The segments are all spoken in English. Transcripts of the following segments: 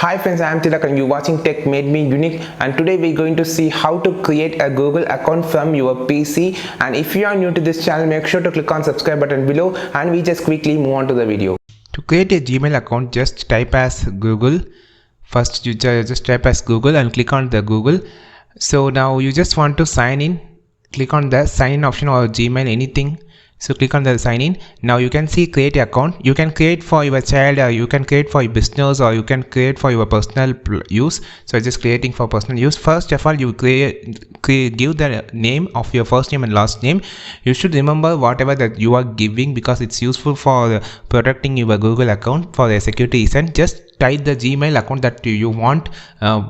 Hi friends, I am Tilak and you're watching Tech Made Me Unique, and today we're going to see how to create a Google account from your PC. And if you are new to this channel, make sure to click on subscribe button below and we just quickly move on to the video. To create a Gmail account, just type as Google. First you just type as Google and click on the Google. So now you just want to sign in, click on the sign in option or Gmail, anything. So click on the sign in. Now you can see create account. You can create for your child, or you can create for your business, or you can create for your personal use. So just creating for personal use. First of all, you give the name of your first name and last name. You should remember whatever that you are giving because it's useful for protecting your Google account for the security reason. Just type the Gmail account that you want,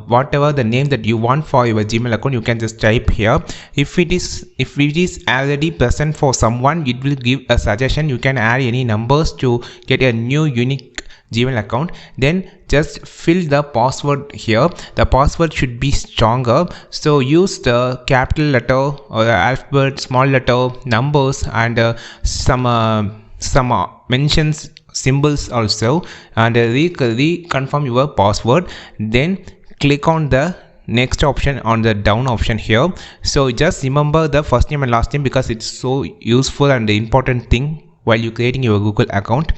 whatever the name that you want for your Gmail account, you can just type here. If it is already present for someone, it will give a suggestion. You can add any numbers to get a new unique Gmail account. Then just fill the password here. The password should be stronger, so use the capital letter or the alphabet, small letter, numbers, and some mentions, symbols also, and reconfirm your password. Then click on the next option on the down option here. So just remember the first name and last name because it's so useful and the important thing while you creating your Google account.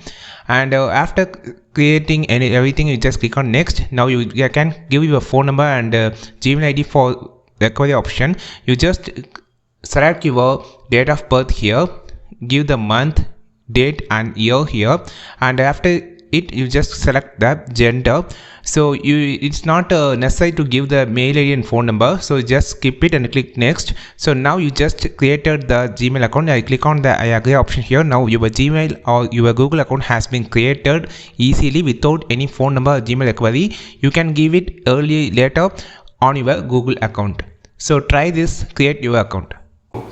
And after creating everything, you just click on next. Now you can give your phone number and Gmail ID for recovery option. You just select your date of birth here, give the month, date and year here, and after it you just select the gender. So it's not necessary to give the mail ID and phone number, so just skip it and click next. So now you just created the Gmail account. I click on the I agree option here. Now your Gmail or your Google account has been created easily without any phone number or Gmail query. You can give it later on your Google account. So try this, create your account.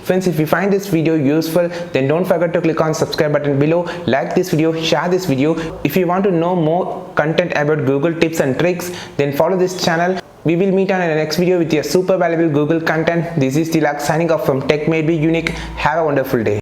Friends, if you find this video useful, then don't forget to click on subscribe button below, like this video, share this video. If you want to know more content about Google tips and tricks, then follow this channel. We will meet on the next video with your super valuable Google content. This is Tilak signing off from Tech Made Me Unique. Have a wonderful day.